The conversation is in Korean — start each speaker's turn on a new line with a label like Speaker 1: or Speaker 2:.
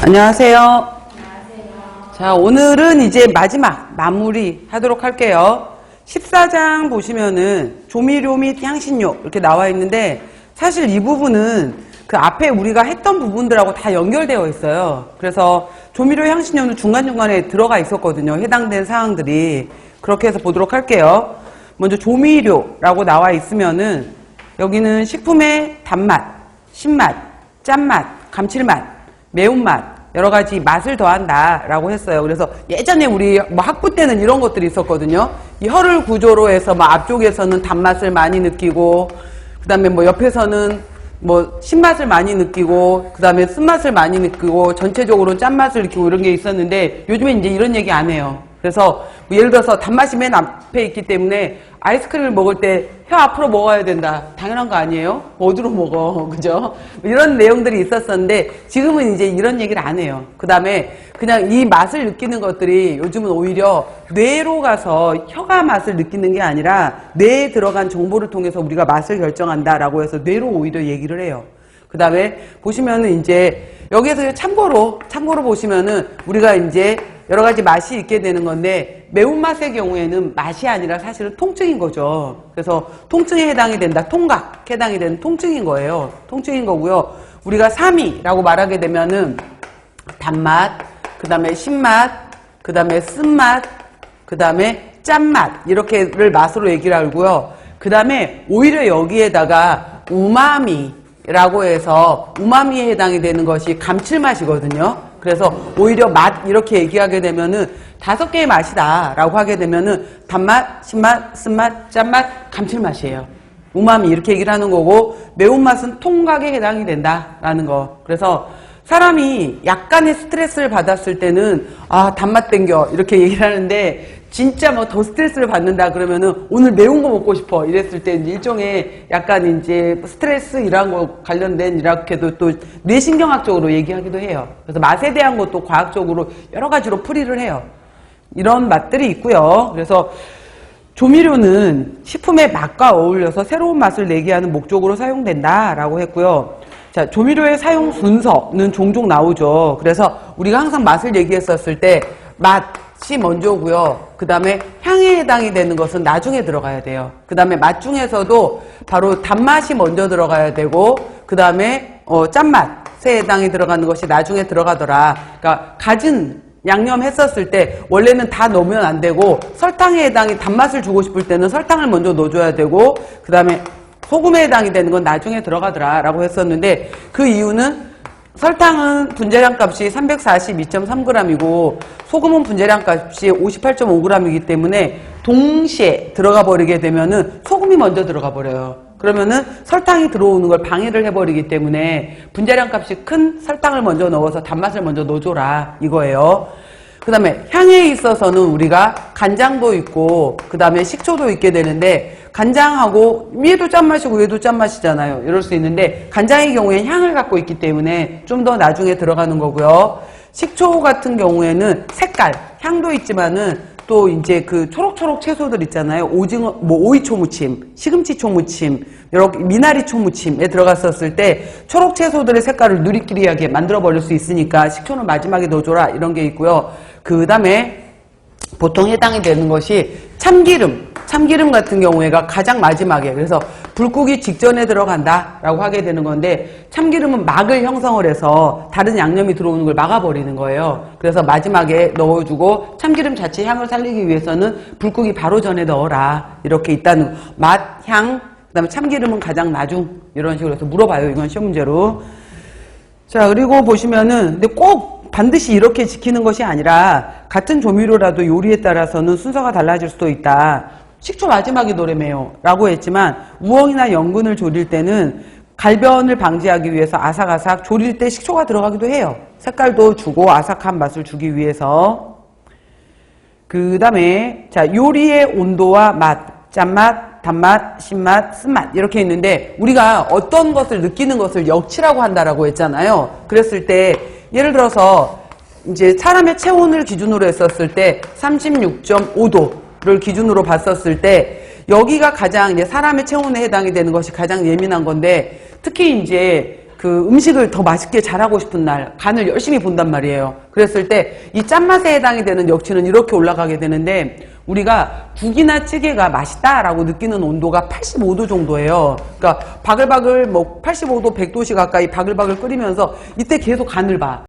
Speaker 1: 안녕하세요. 자, 오늘은 이제 마지막 마무리 하도록 할게요. 14장 보시면은 조미료 및 향신료 이렇게 나와 있는데 사실 이 부분은 그 앞에 우리가 했던 부분들하고 다 연결되어 있어요. 그래서 조미료 향신료는 중간중간에 들어가 있었거든요. 해당된 사항들이. 그렇게 해서 보도록 할게요. 먼저 조미료라고 나와 있으면은 여기는 식품의 단맛, 신맛, 짠맛, 감칠맛, 매운맛 여러 가지 맛을 더한다 라고 했어요. 그래서 예전에 우리 학부 때는 이런 것들이 있었거든요. 이 혀를 구조로 해서 앞쪽에서는 단맛을 많이 느끼고 그 다음에 옆에서는 신맛을 많이 느끼고 그 다음에 쓴맛을 많이 느끼고 전체적으로 짠맛을 느끼고 이런 게 있었는데 요즘엔 이제 이런 얘기 안 해요. 그래서 예를 들어서 단맛이 맨 앞에 있기 때문에 아이스크림을 먹을 때 혀 앞으로 먹어야 된다. 당연한 거 아니에요? 어디로 먹어? 그죠? 이런 내용들이 있었었는데 지금은 이제 이런 얘기를 안 해요. 그 다음에 그냥 이 맛을 느끼는 것들이 요즘은 오히려 뇌로 가서 혀가 맛을 느끼는 게 아니라 뇌에 들어간 정보를 통해서 우리가 맛을 결정한다라고 해서 뇌로 오히려 얘기를 해요. 그 다음에 보시면은 이제 여기에서 참고로 보시면은 우리가 이제 여러 가지 맛이 있게 되는 건데 매운맛의 경우에는 맛이 아니라 사실은 통증인 거죠. 그래서 통증에 해당이 된다. 통각 해당이 되는 통증인 거예요. 통증인 거고요. 우리가 3위라고 말하게 되면은 단맛, 그 다음에 신맛, 그 다음에 쓴맛, 그 다음에 짠맛 이렇게를 맛으로 얘기를 하고요. 그 다음에 오히려 여기에다가 우마미라고 해서 우마미에 해당이 되는 것이 감칠맛이거든요. 그래서 오히려 맛 이렇게 얘기하게 되면은 5개의 맛이다 라고 하게 되면은 단맛, 신맛, 쓴맛, 짠맛, 감칠맛이에요. 우마미 이렇게 얘기를 하는 거고 매운맛은 통각에 해당이 된다라는 거. 그래서 사람이 약간의 스트레스를 받았을 때는 단맛 땡겨 이렇게 얘기를 하는데 진짜 더 스트레스를 받는다 그러면은 오늘 매운 거 먹고 싶어 이랬을 때 일종의 약간 이제 스트레스 이런 거 관련된 이렇게도 또 뇌신경학적으로 얘기하기도 해요. 그래서 맛에 대한 것도 과학적으로 여러 가지로 풀이를 해요. 이런 맛들이 있고요. 그래서 조미료는 식품의 맛과 어울려서 새로운 맛을 내게 하는 목적으로 사용된다라고 했고요. 자, 조미료의 사용 순서는 종종 나오죠. 그래서 우리가 항상 맛을 얘기했었을 때 맛이 먼저고요. 그 다음에 향에 해당이 되는 것은 나중에 들어가야 돼요. 그 다음에 맛 중에서도 바로 단맛이 먼저 들어가야 되고 그 다음에 짠맛에 해당이 들어가는 것이 나중에 들어가더라. 그러니까 갖은 양념 했었을 때 원래는 다 넣으면 안 되고 설탕에 해당이 단맛을 주고 싶을 때는 설탕을 먼저 넣어줘야 되고 그 다음에 소금에 해당이 되는 건 나중에 들어가더라 라고 했었는데 그 이유는 설탕은 분자량 값이 342.3g이고 소금은 분자량 값이 58.5g이기 때문에 동시에 들어가 버리게 되면은 소금이 먼저 들어가 버려요. 그러면은 설탕이 들어오는 걸 방해를 해버리기 때문에 분자량 값이 큰 설탕을 먼저 넣어서 단맛을 먼저 넣어줘라 이거예요. 그 다음에 향에 있어서는 우리가 간장도 있고 그 다음에 식초도 있게 되는데 간장하고 위에도 짠맛이고 위에도 짠맛이잖아요. 이럴 수 있는데 간장의 경우에는 향을 갖고 있기 때문에 좀 더 나중에 들어가는 거고요. 식초 같은 경우에는 색깔, 향도 있지만은 또 이제 그 초록초록 채소들 있잖아요. 오징어, 오이초 무침, 시금치초 무침, 이렇게 미나리초 무침에 들어갔었을 때 초록 채소들의 색깔을 누리끼리하게 만들어 버릴 수 있으니까 식초는 마지막에 넣어줘라 이런 게 있고요. 그 다음에 보통 해당이 되는 것이 참기름 같은 경우에가 가장 마지막에 그래서 불 끄기 직전에 들어간다 라고 하게 되는 건데 참기름은 막을 형성을 해서 다른 양념이 들어오는 걸 막아버리는 거예요. 그래서 마지막에 넣어주고 참기름 자체 향을 살리기 위해서는 불 끄기 바로 전에 넣어라 이렇게 있다는 맛, 향, 그 다음에 참기름은 가장 나중 이런 식으로 해서 물어봐요. 이건 시험 문제로. 자, 그리고 보시면은 근데 꼭 반드시 이렇게 지키는 것이 아니라 같은 조미료라도 요리에 따라서는 순서가 달라질 수도 있다. 식초 마지막에 넣으래매요 라고 했지만 우엉이나 연근을 조릴 때는 갈변을 방지하기 위해서 아삭아삭 조릴 때 식초가 들어가기도 해요. 색깔도 주고 아삭한 맛을 주기 위해서. 그 다음에 자, 요리의 온도와 맛, 짠맛, 단맛, 신맛, 쓴맛 이렇게 있는데 우리가 어떤 것을 느끼는 것을 역치라고 한다라고 했잖아요. 그랬을 때 예를 들어서 이제 사람의 체온을 기준으로 했었을 때 36.5도를 기준으로 봤었을 때 여기가 가장 이제 사람의 체온에 해당이 되는 것이 가장 예민한 건데 특히 이제 그 음식을 더 맛있게 잘하고 싶은 날 간을 열심히 본단 말이에요. 그랬을 때 이 짠맛에 해당이 되는 역치는 이렇게 올라가게 되는데, 우리가 국이나 찌개가 맛있다라고 느끼는 온도가 85도 정도예요. 그러니까 바글바글 뭐 85도 100도씨 가까이 바글바글 끓이면서 이때 계속 간을 봐.